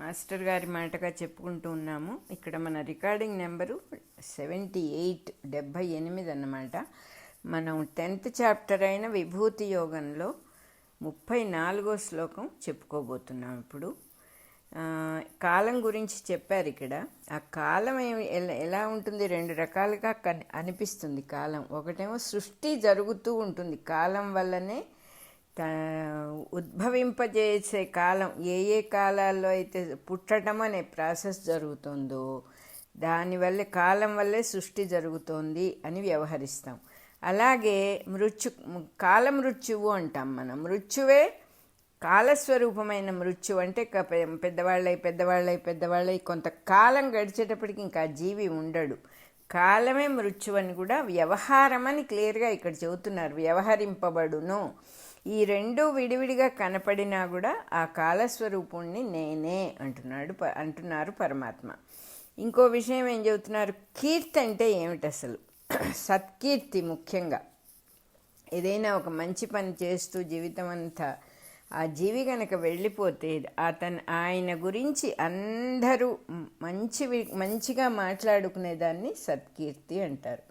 Master గారి మాటగా చెప్పుకుంటూ ఉన్నాము. ఇక్కడ మన రికార్డింగ్ నెంబరు 78 అన్నమాట. మనం 10th చాప్టర్ అయిన విభూతి యోగంలో 34వ శ్లోకం చెప్పుకోబోతున్నాం. ఇప్పుడు కాలం గురించి చెప్పారు ఇక్కడ. ఆ కాలం ఎలా ఉంటుంది, రెండు రకాలుగా అనిపిస్తుంది కాలం. ఒకటేమో సృష్టి జరుగుతూ ఉంటుంది, కాలం వల్లనే ఉద్భవింపజేసే కాలం. ఏ కాలాల్లో అయితే పుట్టడం అనే ప్రాసెస్ జరుగుతుందో దానివల్లే, కాలం వల్లే సృష్టి జరుగుతోంది అని వ్యవహరిస్తాం. అలాగే కాల మృత్యువు అంటాం మనం. మృత్యువే కాలస్వరూపమైన మృత్యు అంటే పెద్దవాళ్ళై కొంతకాలం గడిచేటప్పటికి ఇంకా జీవి ఉండడు. కాలమే మృత్యు అని కూడా వ్యవహారం అని క్లియర్గా ఇక్కడ చెబుతున్నారు. వ్యవహరింపబడును. ఈ రెండు విడివిడిగా కనపడినా కూడా ఆ కాలస్వరూపుణ్ణి నేనే అంటున్నారు పరమాత్మ. ఇంకో విషయం ఏం చెబుతున్నారు, కీర్తి అంటే ఏమిటి అసలు? సత్కీర్తి. ముఖ్యంగా ఏదైనా ఒక మంచి పని చేస్తూ జీవితం అంతా ఆ జీవి కనుక వెళ్ళిపోతే ఆయన గురించి అందరూ మంచిగా మాట్లాడుకునేదాన్ని సత్కీర్తి అంటారు.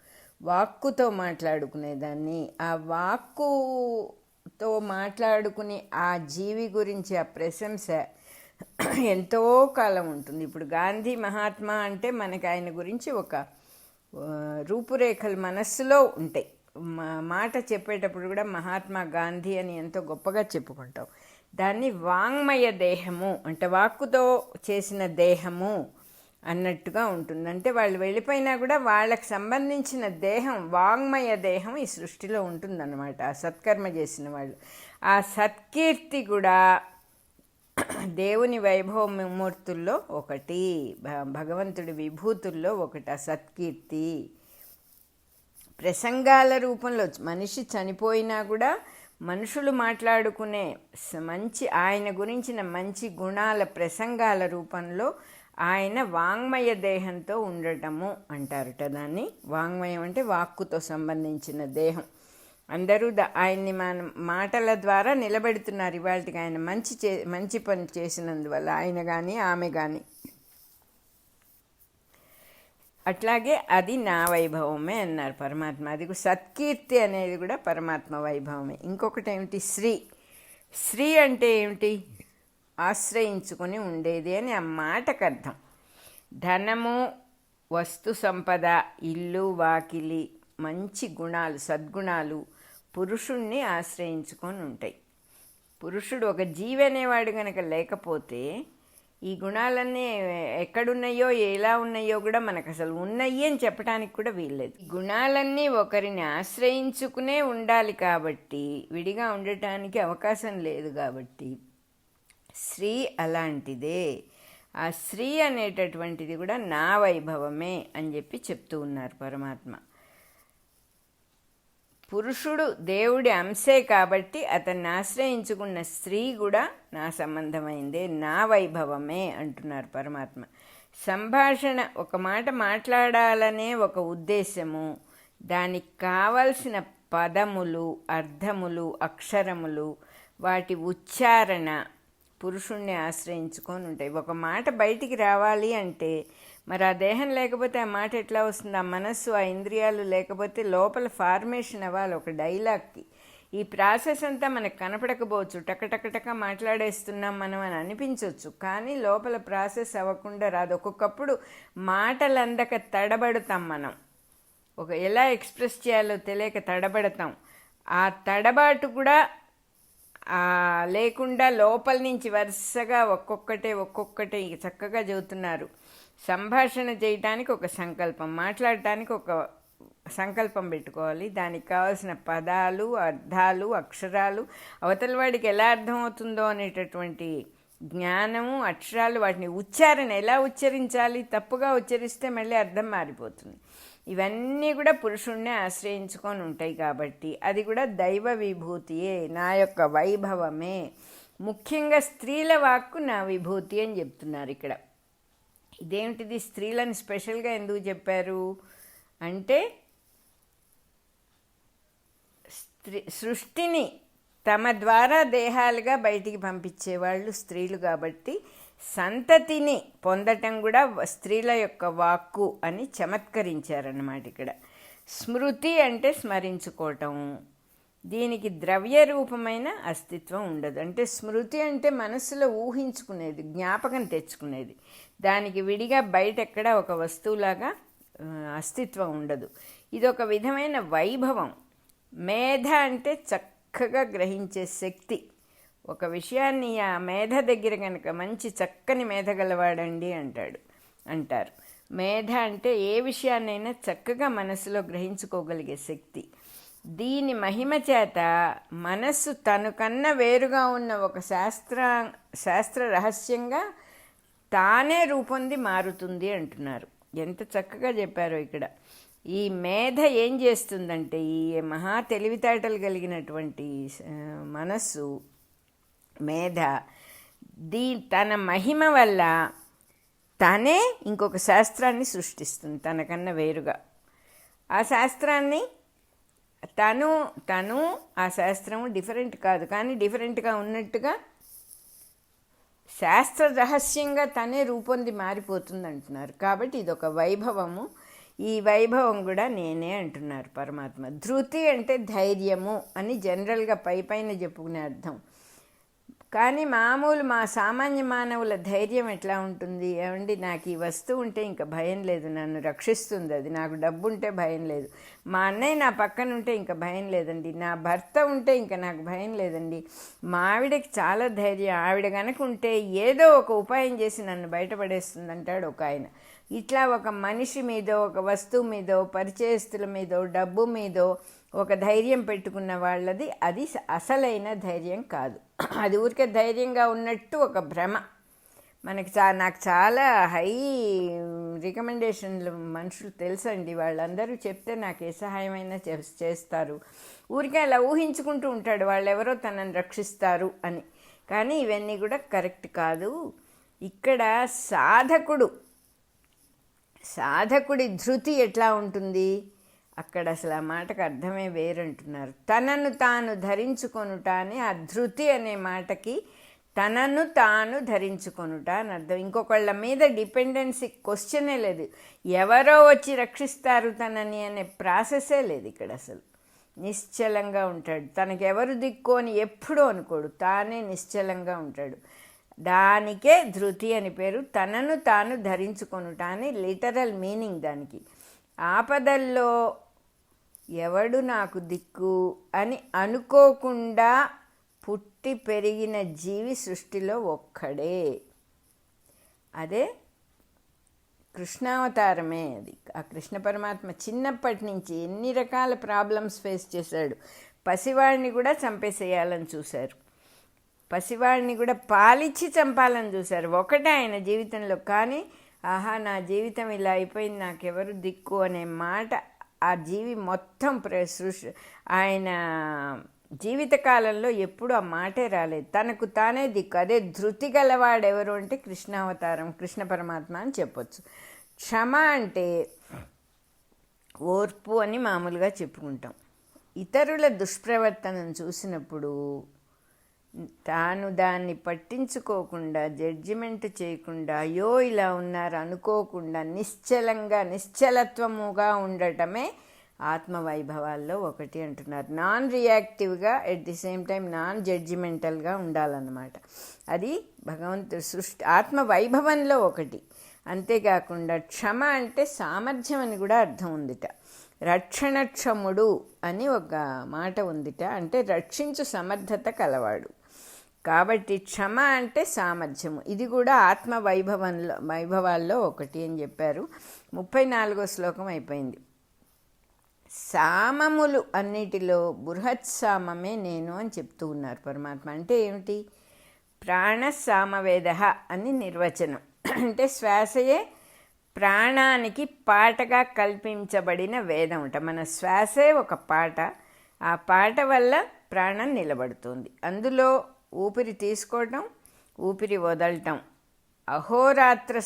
వాక్కుతో మాట్లాడుకునేదాన్ని, ఆ వాక్కుతో మాట్లాడుకుని ఆ జీవి గురించి ఆ ప్రశంస ఎంతో కాలం ఉంటుంది. ఇప్పుడు గాంధీ మహాత్మా అంటే మనకి ఆయన గురించి ఒక రూపురేఖలు మనస్సులో ఉంటాయి. మాట చెప్పేటప్పుడు కూడా మహాత్మా గాంధీ అని ఎంతో గొప్పగా చెప్పుకుంటాం. దాన్ని వాంగ్మయ దేహము అంటే వాక్కుతో చేసిన దేహము అన్నట్టుగా ఉంటుంది. అంటే వాళ్ళు వెళ్ళిపోయినా కూడా వాళ్ళకి సంబంధించిన దేహం, వాంగ్మయ దేహం ఈ సృష్టిలో ఉంటుందన్నమాట. ఆ సత్కర్మ చేసిన వాళ్ళు. ఆ సత్కీర్తి కూడా దేవుని వైభవమూర్తుల్లో ఒకటి, భగవంతుడి విభూతుల్లో ఒకటి ఆ సత్కీర్తి. ప్రసంగాల రూపంలో మనిషి చనిపోయినా కూడా మనుషులు మాట్లాడుకునే ఆయన గురించిన మంచి గుణాల ప్రసంగాల రూపంలో ఆయన వాంగ్మయ దేహంతో ఉండటము అంటారట. దాన్ని వాంగ్మయం అంటే వాక్కుతో సంబంధించిన దేహం. అందరూ ఆయన్ని మన మాటల ద్వారా నిలబెడుతున్నారు ఇవాళకి. ఆయన మంచి పని చేసినందువల్ల ఆయన కానీ ఆమె కానీ. అట్లాగే అది నా వైభవమే అన్నారు పరమాత్మ. అది సత్కీర్తి అనేది కూడా పరమాత్మ వైభవమే. ఇంకొకటి ఏమిటి, శ్రీ అంటే ఏమిటి? ఆశ్రయించుకొని ఉండేది అని ఆ మాటకు అర్థం. ధనము, వస్తు సంపద, ఇల్లు వాకిలి, మంచి గుణాలు, సద్గుణాలు పురుషుణ్ణి ఆశ్రయించుకొని ఉంటాయి. పురుషుడు ఒక జీవి అనేవాడు కనుక లేకపోతే ఈ గుణాలన్నీ ఎక్కడున్నాయో ఎలా ఉన్నాయో కూడా మనకు అసలు ఉన్నాయి అని చెప్పడానికి కూడా వీల్లేదు. గుణాలన్నీ ఒకరిని ఆశ్రయించుకునే ఉండాలి కాబట్టి, విడిగా ఉండటానికి అవకాశం లేదు కాబట్టి శ్రీ అలాంటిదే. ఆ శ్రీ అనేటటువంటిది కూడా నా వైభవమే అని చెప్పి చెప్తూ ఉన్నారు పరమాత్మ. పురుషుడు దేవుడి అంశే కాబట్టి అతన్ని ఆశ్రయించుకున్న స్త్రీ కూడా నా సంబంధమైందే, నా వైభవమే అంటున్నారు పరమాత్మ. సంభాషణ, ఒక మాట మాట్లాడాలనే ఒక ఉద్దేశము, దానికి కావలసిన పదములు, అర్థములు, అక్షరములు, వాటి ఉచ్చారణ పురుషుణ్ణి ఆశ్రయించుకొని ఉంటాయి. ఒక మాట బయటికి రావాలి అంటే మరి ఆ దేహం లేకపోతే ఆ మాట ఎట్లా వస్తుంది? ఆ మనస్సు, ఆ ఇంద్రియాలు లేకపోతే లోపల ఫార్మేషన్ అవ్వాలి ఒక డైలాగ్కి. ఈ ప్రాసెస్ అంతా మనకు కనపడకపోవచ్చు, టకటకటక మాట్లాడేస్తున్నాం మనం అని అనిపించవచ్చు, కానీ లోపల ప్రాసెస్ అవ్వకుండా రాదు. ఒక్కొక్కప్పుడు మాటలు అందక తడబడతాం మనం. ఎలా ఎక్స్ప్రెస్ చేయాలో తెలియక తడబడతాం. ఆ తడబాటు కూడా లేకుండా లోపల నుంచి వరుసగా ఒక్కొక్కటే చక్కగా చెబుతున్నారు. సంభాషణ చేయటానికి ఒక సంకల్పం, మాట్లాడటానికి ఒక సంకల్పం పెట్టుకోవాలి. దానికి కావాల్సిన పదాలు, అర్థాలు, అక్షరాలు, అవతల వాడికి ఎలా అర్థమవుతుందో అనేటటువంటి జ్ఞానము, అక్షరాలు, వాటిని ఉచ్చారణ ఎలా ఉచ్చరించాలి, తప్పుగా ఉచ్చరిస్తే మళ్ళీ అర్థం మారిపోతుంది. ఇవన్నీ కూడా పురుషుణ్ణి ఆశ్రయించుకొని ఉంటాయి కాబట్టి అది కూడా దైవ విభూతియే, నా యొక్క వైభవమే. ముఖ్యంగా స్త్రీల వాక్కు నా విభూతి అని చెప్తున్నారు ఇక్కడ. ఇదేమిటిది, స్త్రీలను స్పెషల్గా ఎందుకు చెప్పారు అంటే సృష్టిని తమ ద్వారా దేహాలుగా బయటికి పంపించేవాళ్ళు స్త్రీలు కాబట్టి సంతతిని పొందటం కూడా స్త్రీల యొక్క వాక్కు అని చమత్కరించారన్నమాట ఇక్కడ. స్మృతి అంటే స్మరించుకోవటం, దీనికి ద్రవ్య రూపమైన అస్తిత్వం ఉండదు. అంటే స్మృతి అంటే మనసులో ఊహించుకునేది, జ్ఞాపకం తెచ్చుకునేది, దానికి విడిగా బయట ఎక్కడ ఒక వస్తువులాగా అస్తిత్వం ఉండదు. ఇది ఒక విధమైన వైభవం. మేధ అంటే చక్కగా గ్రహించే శక్తి. ఒక విషయాన్ని ఆ మేధ దగ్గర కనుక మంచి చక్కని మేధ గలవాడండి అంటారు. మేధ అంటే ఏ విషయాన్నైనా చక్కగా మనసులో గ్రహించుకోగలిగే శక్తి. దీని మహిమ చేత మనస్సు తను కన్నా వేరుగా ఉన్న ఒక శాస్త్ర రహస్యంగా తానే రూపొంది మారుతుంది అంటున్నారు. ఎంత చక్కగా చెప్పారో ఇక్కడ. ఈ మేధ ఏం చేస్తుందంటే, ఈ మహా తెలివితేటలు కలిగినటువంటి మనస్సు మేధ తన మహిమ వల్ల తనే ఇంకొక శాస్త్రాన్ని సృష్టిస్తుంది తనకన్నా వేరుగా. ఆ శాస్త్రాన్ని తను ఆ శాస్త్రము డిఫరెంట్ కాదు, కానీ డిఫరెంట్గా ఉన్నట్టుగా శాస్త్ర రహస్యంగా తనే రూపొంది మారిపోతుంది అంటున్నారు. కాబట్టి ఇదొక వైభవము. ఈ వైభవం కూడా నేనే అంటున్నారు పరమాత్మ. ధృతి అంటే ధైర్యము అని జనరల్గా పైన చెప్పుకునే అర్థం. కానీ మా సామాన్య మానవుల ధైర్యం ఎట్లా ఉంటుంది? ఏమండి, నాకు ఈ వస్తువు ఉంటే ఇంకా భయం లేదు, నన్ను రక్షిస్తుంది అది. నాకు డబ్బు ఉంటే భయం లేదు. మా అన్నయ్య నా పక్కన ఉంటే ఇంకా భయం లేదండి. నా భర్త ఉంటే ఇంకా నాకు భయం లేదండి. మా ఆవిడకి చాలా ధైర్యం. ఆవిడ కనుక ఉంటే ఏదో ఒక ఉపాయం చేసి నన్ను బయటపడేస్తుంది అంటాడు ఒక ఆయన. ఇట్లా ఒక మనిషి మీదో, ఒక వస్తువు మీదో, పరిచయస్తుల మీదో, డబ్బు మీదో ఒక ధైర్యం పెట్టుకున్న వాళ్ళది అది అసలైన ధైర్యం కాదు. అది ఊరికే ధైర్యంగా ఉన్నట్టు ఒక భ్రమ. నాకు చాలా హై రికమెండేషన్లు మనుషులు తెలుసండి. వాళ్ళందరూ చెప్తే నాకు ఏ సహాయమైనా చేస్తారు. ఊరికే అలా ఊహించుకుంటూ ఉంటాడు వాళ్ళెవరో తనని రక్షిస్తారు అని. కానీ ఇవన్నీ కూడా కరెక్ట్ కాదు. ఇక్కడ సాధకుడి ధృతి ఎట్లా ఉంటుంది? అక్కడ అసలు ఆ మాటకు అర్థమే వేరంటున్నారు. తనను తాను ధరించుకొనుట అని ఆ ధృతి అనే మాటకి తనను తాను ధరించుకొనుట అని అర్థం. ఇంకొకళ్ళ మీద డిపెండెన్సీ క్వశ్చనే లేదు. ఎవరో వచ్చి రక్షిస్తారు తనని అనే ప్రాసెసే లేదు ఇక్కడ. అసలు నిశ్చలంగా ఉంటాడు. తనకెవరు దిక్కు అని ఎప్పుడూ అనుకోడు. తానే నిశ్చలంగా ఉంటాడు. దానికే ధృతి అని పేరు. తనను తాను ధరించుకొనుట అని లిటరల్ మీనింగ్ దానికి. ఆపదల్లో ఎవడు నాకు దిక్కు అని అనుకోకుండా పుట్టి పెరిగిన జీవి సృష్టిలో ఒక్కడే. అదే కృష్ణావతారమే. అది ఆ కృష్ణ పరమాత్మ చిన్నప్పటి నుంచి ఎన్ని రకాల ప్రాబ్లమ్స్ ఫేస్ చేశాడు. పసివాడిని కూడా చంపేసేయాలని చూశారు. పసివాడిని కూడా పాలిచ్చి చంపాలని చూశారు. ఒకటే ఆయన జీవితంలో. కానీ ఆహా, నా జీవితం ఇలా అయిపోయింది, నాకెవరు దిక్కు అనే మాట ఆ జీవి మొత్తం ఆయన జీవితకాలంలో ఎప్పుడు ఆ మాటే రాలేదు. తనకు తానే దిక్కు. అదే ధృతి గలవాడెవరు అంటే కృష్ణావతారం, కృష్ణ పరమాత్మ అని చెప్పొచ్చు. క్షమ అంటే ఓర్పు అని మామూలుగా చెప్పుకుంటాం. ఇతరుల దుష్ప్రవర్తనను చూసినప్పుడు తాను దాన్ని పట్టించుకోకుండా, జడ్జిమెంట్ చేయకుండా, అయ్యో ఇలా ఉన్నారు అనుకోకుండా నిశ్చలత్వముగా ఉండటమే ఆత్మవైభవాల్లో ఒకటి అంటున్నారు. నాన్ రియాక్టివ్గా, at the same time non జడ్జిమెంటల్గా ఉండాలన్నమాట. అది భగవంతుడు ఆత్మవైభవంలో ఒకటి. అంతేకాకుండా క్షమ అంటే సామర్థ్యం అని కూడా అర్థం ఉందిట. రక్షణక్షముడు అని ఒక మాట ఉందిట. అంటే రక్షించు సమర్థత కలవాడు. కాబట్టి క్షమ అంటే సామర్థ్యము. ఇది కూడా ఆత్మ వైభవాల్లో ఒకటి అని చెప్పారు. 34వ శ్లోకం అయిపోయింది. సామములు అన్నిటిలో బృహత్సామమే నేను అని చెప్తూ ఉన్నారు పరమాత్మ. అంటే ఏమిటి? ప్రాణ సామవేద అని నిర్వచనం. అంటే శ్వాసయే ప్రాణానికి పాటగా కల్పించబడిన వేదం అంట. మన శ్వాసే ఒక పాట. ఆ పాట వల్ల ప్రాణం నిలబడుతుంది. అందులో ఊపిరి తీసుకోవటం, ఊపిరి వదలటం, అహోరాత్ర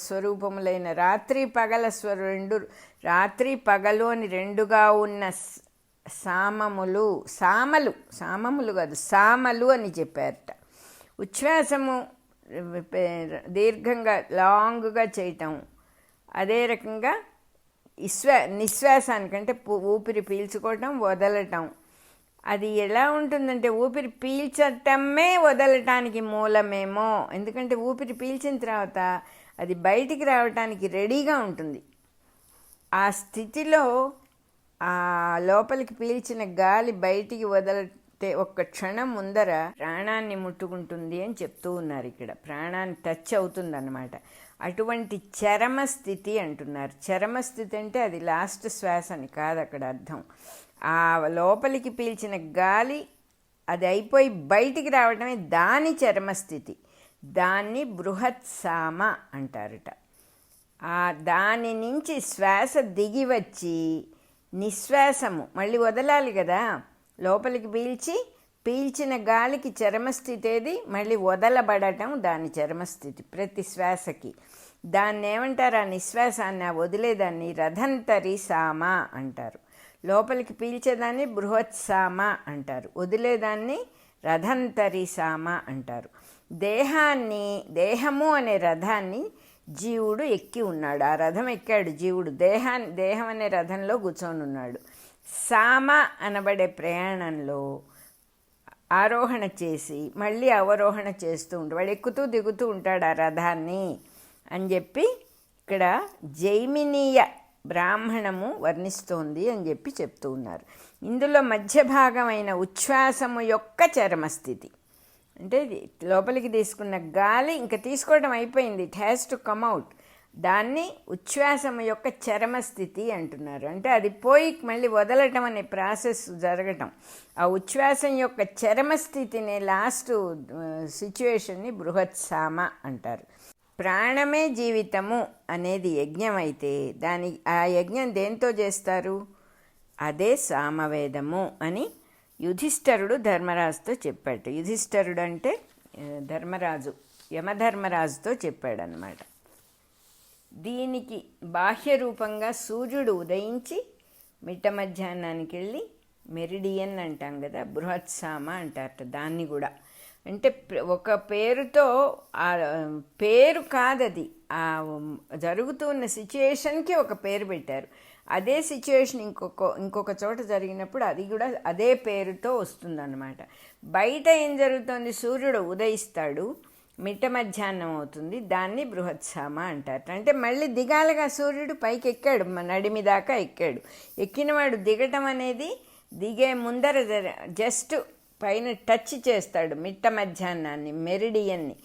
స్వరూపములైన రాత్రి పగల రాత్రి పగలు అని రెండుగా ఉన్న సామములు కాదు సామలు అని చెప్పారట. ఉచ్ఛ్వాసము దీర్ఘంగా లాంగ్గా చేయటం, అదే రకంగా నిశ్వాసానికంటే ఊపిరి పీల్చుకోవటం వదలటం. అది ఎలా ఉంటుందంటే ఊపిరి పీల్చటమే వదలటానికి మూలమేమో. ఎందుకంటే ఊపిరి పీల్చిన తర్వాత అది బయటికి రావటానికి రెడీగా ఉంటుంది. ఆ స్థితిలో ఆ లోపలికి పీల్చిన గాలి బయటికి వదలటే ఒక్క క్షణం ముందర ప్రాణాన్ని ముట్టుకుంటుంది అని చెప్తూ ఉన్నారు. ఇక్కడ ప్రాణాన్ని టచ్ అవుతుందన్నమాట. అటువంటి చరమస్థితి అంటున్నారు. చరమస్థితి అంటే అది లాస్ట్ శ్వాస అని కాదు అక్కడ అర్థం. ఆ లోపలికి పీల్చిన గాలి అది అయిపోయి బయటికి రావడమే దాని చరమస్థితి. దాన్ని బృహత్సామ అంటారట. దాని నుంచి శ్వాస దిగి వచ్చి నిశ్వాసము మళ్ళీ వదలాలి కదా. లోపలికి పీల్చిన గాలికి చరమస్థితి ఏది, మళ్ళీ వదలబడటం దాని చరమస్థితి ప్రతి శ్వాసకి. దాన్ని ఏమంటారు? ఆ నిశ్వాసాన్ని, ఆ వదిలేదాన్ని రథంతరి సామ అంటారు. లోపలికి పీల్చేదాన్ని బృహత్సామ అంటారు, వదిలేదాన్ని రథంతరి సామ అంటారు. దేహము అనే రథాన్ని జీవుడు ఎక్కి ఉన్నాడు. ఆ రథం ఎక్కాడు జీవుడు. దేహం అనే రథంలో కూర్చొని ఉన్నాడు. సామ అనబడే ప్రయాణంలో ఆరోహణ చేసి మళ్ళీ అవరోహణ చేస్తూ ఉంటాడు. వాడు ఎక్కుతూ దిగుతూ ఉంటాడు ఆ రథాన్ని అని చెప్పి ఇక్కడ జైమినీయ బ్రాహ్మణము వర్ణిస్తోంది అని చెప్పి చెప్తూ ఉన్నారు. ఇందులో మధ్య భాగమైన ఉచ్ఛ్వాసము యొక్క చరమస్థితి అంటే లోపలికి తీసుకున్న గాలి ఇంకా తీసుకోవడం అయిపోయింది, it has to come out. దాన్ని ఉచ్ఛ్వాసము యొక్క చరమస్థితి అంటున్నారు. అంటే అది పోయి మళ్ళీ వదలటం అనే ప్రాసెస్ జరగటం. ఆ ఉచ్ఛ్వాసం యొక్క చరమస్థితిని, లాస్ట్ సిచ్యువేషన్ని బృహత్సామ అంటారు. ప్రాణమే జీవితము అనేది యజ్ఞం అయితే ఆ యజ్ఞం దేంతో చేస్తారు? అదే సామవేదము అని యుధిష్ఠరుడు ధర్మరాజుతో చెప్పాడు. యుధిష్ఠరుడు అంటే ధర్మరాజు, యమధర్మరాజుతో చెప్పాడనమాట. దీనికి బాహ్య రూపంగా సూర్యుడు ఉదయించి మిట్ట మధ్యాహ్నానికి వెళ్ళి మెరిడియన్ అంటాం కదా, బృహత్సామ అంటారట. దాన్ని కూడా అంటే ఒక పేరుతో, ఆ పేరు కాదది, ఆ జరుగుతున్న సిచ్యుయేషన్కి ఒక పేరు పెట్టారు. అదే సిచ్యుయేషన్ ఇంకొక చోట జరిగినప్పుడు అది కూడా అదే పేరుతో వస్తుందన్నమాట. బయట ఏం జరుగుతుంది? సూర్యుడు ఉదయిస్తాడు, మిట్ట మధ్యాహ్నం అవుతుంది, దాన్ని బృహత్సామ అంటారు. అంటే మళ్ళీ దిగాలిగా, సూర్యుడు పైకి ఎక్కాడు, నడిమి దాకా ఎక్కాడు. ఎక్కినవాడు దిగటం అనేది దిగే ముందర జస్ట్ పైన టచ్ చేస్తాడు మిట్ట మధ్యాహ్నాన్ని, మెరిడియన్ని,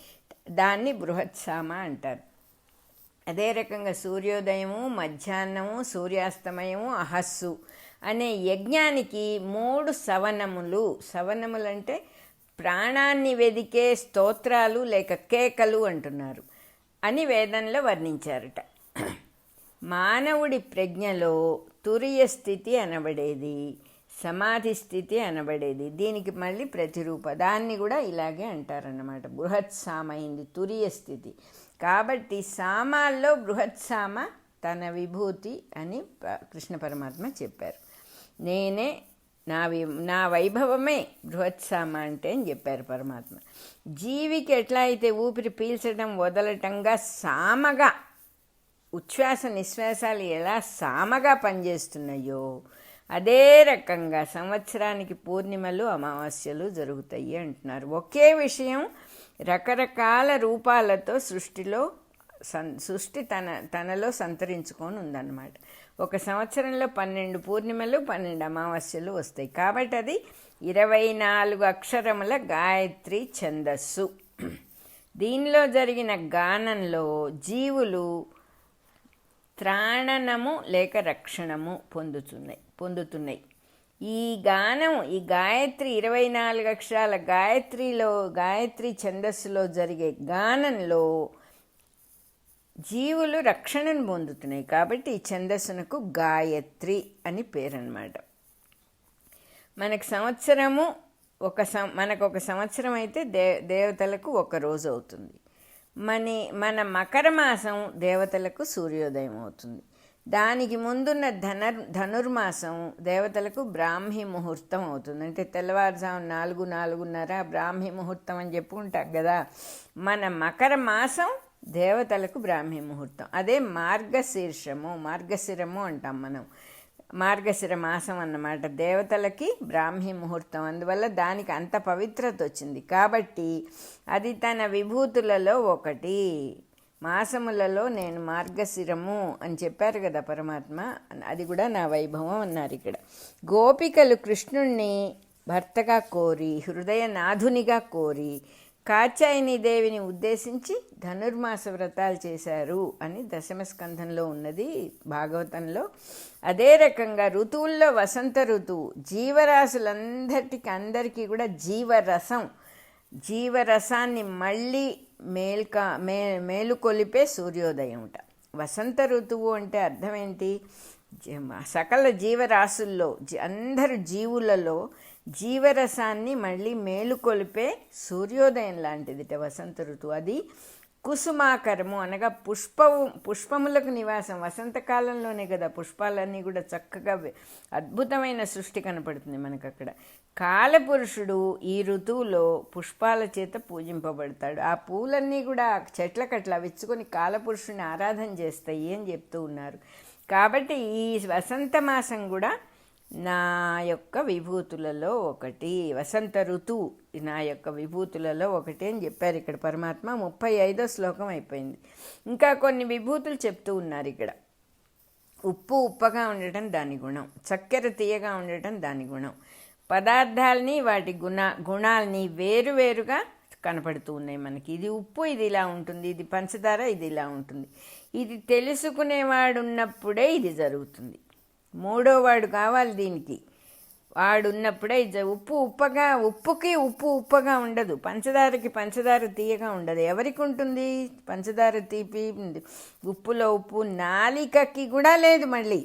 దాన్ని బృహత్సామ అంటారు. అదే రకంగా సూర్యోదయము, మధ్యాహ్నము, సూర్యాస్తమయము, అహస్సు అనే యజ్ఞానికి 3 సవనములు. సవనములు అంటే ప్రాణాన్ని వెదికే స్తోత్రాలు లేక కేకలు అంటున్నారు అని వేదంలో వర్ణించారట. మానవుడి ప్రజ్ఞలో తురియ స్థితి అనబడేది, సమాధి స్థితి అనబడేది. దీనికి మళ్ళీ ప్రతిరూప, దాన్ని కూడా ఇలాగే అంటారన్నమాట. బృహత్సామైంది తురియ స్థితి. కాబట్టి సామాల్లో బృహత్సామ తన విభూతి అని కృష్ణ పరమాత్మ చెప్పారు. నేనే నా వైభవమే బృహత్సామ అంటే అని చెప్పారు పరమాత్మ. జీవికి ఎట్లా అయితే ఊపిరి పీల్చడం వదలటంగా సామగా ఉచ్ఛ్వాస నిశ్వాసాలు ఎలా సామగా పనిచేస్తున్నాయో అదే రకంగా సంవత్సరానికి పూర్ణిమలు, అమావాస్యలు జరుగుతాయి అంటున్నారు. ఒకే విషయం రకరకాల రూపాలతో సృష్టి తనలో సంతరించుకొని ఉందన్నమాట. ఒక సంవత్సరంలో 12 పూర్ణిమలు, 12 అమావాస్యలు వస్తాయి. కాబట్టి అది 24 అక్షరముల గాయత్రి ఛందస్సు. దీనిలో జరిగిన గానంలో జీవులు త్రాణనము లేక రక్షణము పొందుతున్నాయి. ఈ గానం, ఈ గాయత్రి 24 అక్షరాల గాయత్రి ఛందస్సులో జరిగే గానంలో జీవులు రక్షణను పొందుతున్నాయి. కాబట్టి ఈ ఛందస్సునకు గాయత్రి అని పేరు అన్నమాట. మనకు ఒక సంవత్సరం అయితే దేవతలకు ఒక రోజు అవుతుంది. మన మకర మాసం దేవతలకు సూర్యోదయం అవుతుంది. దానికి ముందున్న ధనుర్మాసం దేవతలకు బ్రాహ్మీ ముహూర్తం అవుతుంది. అంటే తెల్లవారుజాము 4-4:30 బ్రాహ్మీ ముహూర్తం అని చెప్పుకుంటాం కదా. మన మకర మాసం దేవతలకు బ్రాహ్మీ ముహూర్తం. అదే మార్గశిరము అంటాం మనం. మార్గశిర మాసం అన్నమాట దేవతలకి బ్రాహ్మీ ముహూర్తం. అందువల్ల దానికి అంత పవిత్రత వచ్చింది. కాబట్టి అది తన విభూతులలో ఒకటి. మాసములలో నేను మార్గశిరము అని చెప్పారు కదా పరమాత్మ, అది కూడా నా వైభవం అన్నారు ఇక్కడ. గోపికలు కృష్ణుణ్ణి భర్తగా కోరి, హృదయనాథునిగా కోరి కాత్యాయని దేవిని ఉద్దేశించి ధనుర్మాస వ్రతాలు చేశారు అని దశమస్కంధంలో ఉన్నది భాగవతంలో. అదే రకంగా ఋతువుల్లో వసంత ఋతువు అందరికీ కూడా జీవరసాన్ని మళ్ళీ మేలుకొలిపే సూర్యోదయంట. వసంత ఋతువు అంటే అర్థం ఏంటి? సకల జీవరాశుల్లో అందరు జీవులలో జీవరసాన్ని మళ్ళీ మేలుకొలిపే సూర్యోదయం లాంటిదిట వసంత ఋతువు. అది కుసుమాకరము అనగా పుష్పములకు నివాసం. వసంతకాలంలోనే కదా పుష్పాలన్నీ కూడా చక్కగా అద్భుతమైన సృష్టి కనపడుతుంది మనకు అక్కడ. కాలపురుషుడు ఈ ఋతువులో పుష్పాల చేత పూజింపబడతాడు. ఆ పూలన్నీ కూడా చెట్లకట్లా విచ్చుకొని కాలపురుషుని ఆరాధన చేస్తాయి అని చెప్తూ ఉన్నారు. కాబట్టి ఈ వసంత మాసం కూడా నా యొక్క విభూతులలో ఒకటి. వసంత ఋతువు నా యొక్క విభూతులలో ఒకటి అని చెప్పారు ఇక్కడ పరమాత్మ. 35వ శ్లోకం అయిపోయింది. ఇంకా కొన్ని విభూతులు చెప్తూ ఉన్నారు ఇక్కడ. ఉప్పు ఉప్పగా ఉండటం దాని గుణం, చక్కెర తీయగా ఉండటం దాని గుణం. పదార్థాలని వాటి గుణాలని వేరువేరుగా కనపడుతూ ఉన్నాయి మనకి. ఇది ఉప్పు, ఇది ఇలా ఉంటుంది. ఇది పంచదార, ఇది ఇలా ఉంటుంది. ఇది తెలుసుకునేవాడున్నప్పుడే ఇది జరుగుతుంది. మూడో వాడు కావాలి దీనికి. వాడున్నప్పుడే ఉప్పుకి ఉప్పు ఉప్పగా ఉండదు, పంచదారకి పంచదార తీయగా ఉండదు. ఎవరికి ఉంటుంది పంచదార తీపి? ఉప్పులో ఉప్పు నాలికకి కూడా లేదు. మళ్ళీ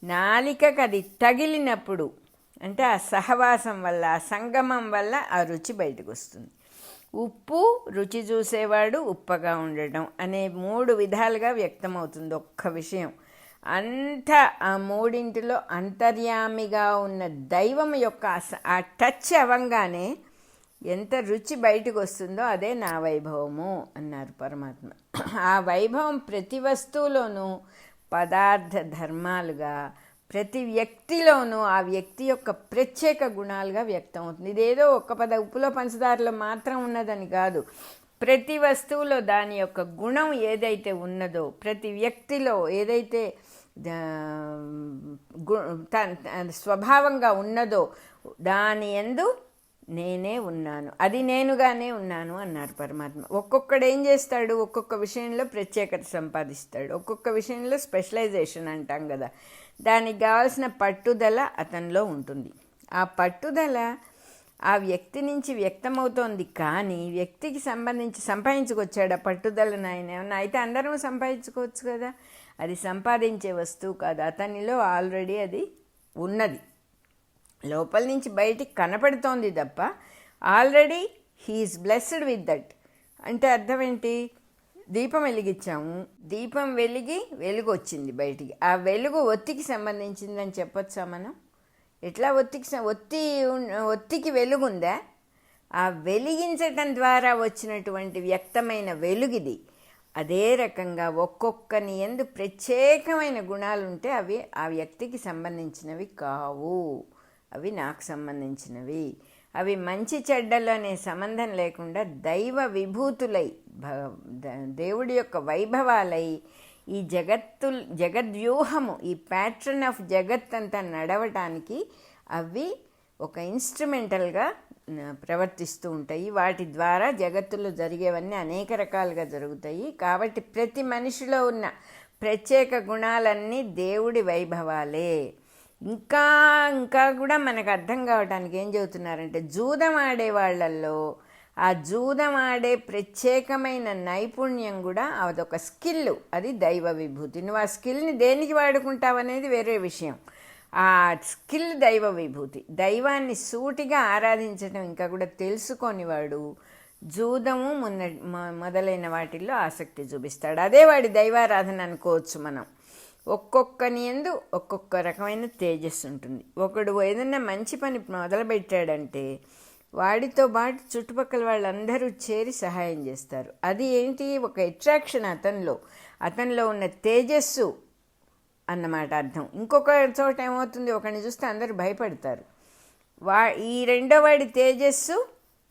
నాలికకి అది తగిలినప్పుడు, అంటే ఆ సహవాసం వల్ల, ఆ సంగమం వల్ల ఆ రుచి బయటకు వస్తుంది. ఉప్పు రుచి చూసేవాడు ఉప్పగా ఉండటం అనే 3 విధాలుగా వ్యక్తమవుతుంది ఒక్క విషయం. అంతా ఆ మూడింటిలో అంతర్యామిగా ఉన్న దైవం యొక్క ఆ టచ్ అవ్వంగానే ఎంత రుచి బయటకు వస్తుందో అదే నా వైభవము అన్నారు పరమాత్మ. ఆ వైభవం ప్రతి వస్తువులోనూ పదార్థ ధర్మాలుగా, ప్రతి వ్యక్తిలోనూ ఆ వ్యక్తి యొక్క ప్రత్యేక గుణాలుగా వ్యక్తం అవుతుంది. ఇదేదో ఉప్పులో పంచదారలో మాత్రం ఉన్నదని కాదు. ప్రతి వస్తువులో దాని యొక్క గుణం ఏదైతే ఉన్నదో, ప్రతి వ్యక్తిలో ఏదైతే స్వభావంగా ఉన్నదో దాని యందు నేనే ఉన్నాను, అది నేనుగానే ఉన్నాను అన్నారు పరమాత్మ. ఒక్కొక్కడు ఏం చేస్తాడు? ఒక్కొక్క విషయంలో ప్రత్యేకత సంపాదిస్తాడు, ఒక్కొక్క విషయంలో స్పెషలైజేషన్ అంటాం కదా. దానికి కావాల్సిన పట్టుదల అతనిలో ఉంటుంది. ఆ పట్టుదల ఆ వ్యక్తి నుంచి వ్యక్తమవుతోంది. కానీ వ్యక్తికి సంపాదించుకొచ్చాడు ఆ పట్టుదలను ఆయన. ఏమన్నా అయితే అందరం సంపాదించుకోవచ్చు కదా. అది సంపాదించే వస్తువు కాదు, అతనిలో ఆల్రెడీ అది ఉన్నది, లోపల నుంచి బయటికి కనపడుతోంది తప్ప already he is blessed with that. అంటే అర్థం ఏంటి? దీపం వెలిగించాము, దీపం వెలుగు వచ్చింది బయటికి. ఆ వెలుగు ఒత్తికి సంబంధించిందని చెప్పొచ్చా మనం? ఎట్లా ఒత్తికి వెలుగుందా? ఆ వెలిగించటం ద్వారా వచ్చినటువంటి వ్యక్తమైన వెలుగిది. అదే రకంగా ఒక్కొక్కని యందు ప్రత్యేకమైన గుణాలుంటే అవి ఆ వ్యక్తికి సంబంధించినవి కావు, అవి నాకు సంబంధించినవి. అవి మంచి చెడ్డలు అనే సంబంధం లేకుండా దైవ విభూతులై, దేవుడి యొక్క వైభవాలై ఈ జగద్వ్యూహము, ఈ ప్యాట్రన్ ఆఫ్ జగత్ అంతా నడవటానికి అవి ఒక ఇన్స్ట్రుమెంటల్గా ప్రవర్తిస్తూ ఉంటాయి. వాటి ద్వారా జగత్తులో జరిగేవన్నీ అనేక రకాలుగా జరుగుతాయి. కాబట్టి ప్రతి మనిషిలో ఉన్న ప్రత్యేక గుణాలన్నీ దేవుడి వైభవాలే. ఇంకా కూడా మనకు అర్థం కావటానికి ఏం చెబుతున్నారంటే, జూదం ఆడే వాళ్ళల్లో ఆ జూదం ఆడే ప్రత్యేకమైన నైపుణ్యం కూడా అదొక స్కిల్, అది దైవ విభూతి. నువ్వు ఆ స్కిల్ని దేనికి వాడుకుంటావు అనేది వేరే విషయం. ఆ స్కిల్ దైవ విభూతి. దైవాన్ని సూటిగా ఆరాధించడం ఇంకా కూడా తెలుసుకొనివాడు జూదము మొదలైన వాటిల్లో ఆసక్తి చూపిస్తాడు. అదే వాడి దైవారాధన అనుకోవచ్చు మనం. ఒక్కొక్కని యందు ఒక్కొక్క రకమైన తేజస్సు ఉంటుంది. ఒకడు ఏదన్నా మంచి పని మొదలుపెట్టాడంటే వాడితో పాటు చుట్టుపక్కల వాళ్ళందరూ చేరి సహాయం చేస్తారు. అది ఏంటి, ఒక అట్రాక్షన్ అతనిలో ఉన్న తేజస్సు అన్నమాట అర్థం. ఇంకొక చోట ఏమవుతుంది, ఒకరిని చూస్తే అందరూ భయపడతారు. ఈ రెండో వాడి తేజస్సు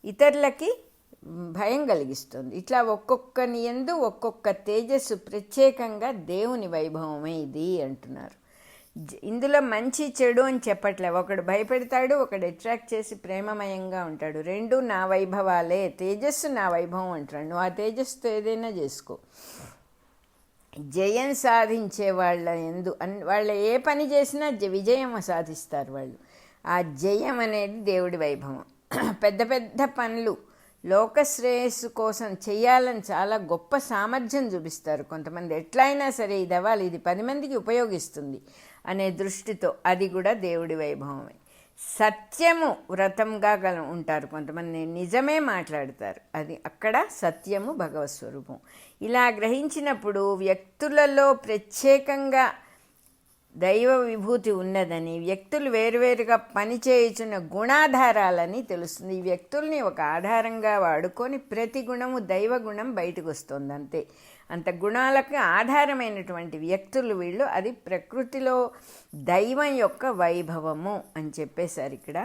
ఇతరులకి భయం కలిగిస్తుంది. ఇట్లా ఒక్కొక్కని యందు ఒక్కొక్క తేజస్సు, ప్రత్యేకంగా దేవుని వైభవమే ఇది అంటున్నారు. ఇందులో మంచి చెడు అని చెప్పట్లే. ఒకడు భయపెడతాడు, ఒకడు అట్రాక్ట్ చేసి ప్రేమమయంగా ఉంటాడు. రెండు నా వైభవాలే, తేజస్సు నా వైభవం అంటాడు. నువ్వు ఆ తేజస్సుతో ఏదైనా చేసుకో. జయం సాధించే వాళ్ళ ఏ పని చేసినా విజయం సాధిస్తారు వాళ్ళు. ఆ జయం అనేది దేవుడి వైభవం. పెద్ద పెద్ద పనులు లోకశ్రేయస్సు కోసం చేయాలని చాలా గొప్ప సామర్థ్యం చూపిస్తారు కొంతమంది. ఎట్లయినా సరే ఇది అవ్వాలి, ఇది 10 మందికి ఉపయోగిస్తుంది అనే దృష్టితో, అది కూడా దేవుడి వైభవమే. సత్యము వ్రతంగా ఉంటారు కొంతమంది, నిజమే మాట్లాడతారు. అది అక్కడ సత్యము భగవత్ స్వరూపం. ఇలా గ్రహించినప్పుడు వ్యక్తులలో ప్రత్యేకంగా దైవ విభూతి ఉన్నదని, వ్యక్తులు వేరువేరుగా పనిచేయుచున్న గుణాధారాలని తెలుస్తుంది. ఈ వ్యక్తుల్ని ఒక ఆధారంగా వాడుకొని ప్రతి గుణము దైవ గుణం బయటకు వస్తుంది. అంత గుణాలకు ఆధారమైనటువంటి వ్యక్తులు వీళ్ళు. అది ప్రకృతిలో దైవం యొక్క వైభవము అని చెప్పేశారు ఇక్కడ.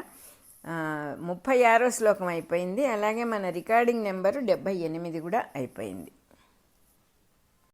36వ శ్లోకం అయిపోయింది. అలాగే మన రికార్డింగ్ నెంబరు 78 కూడా అయిపోయింది.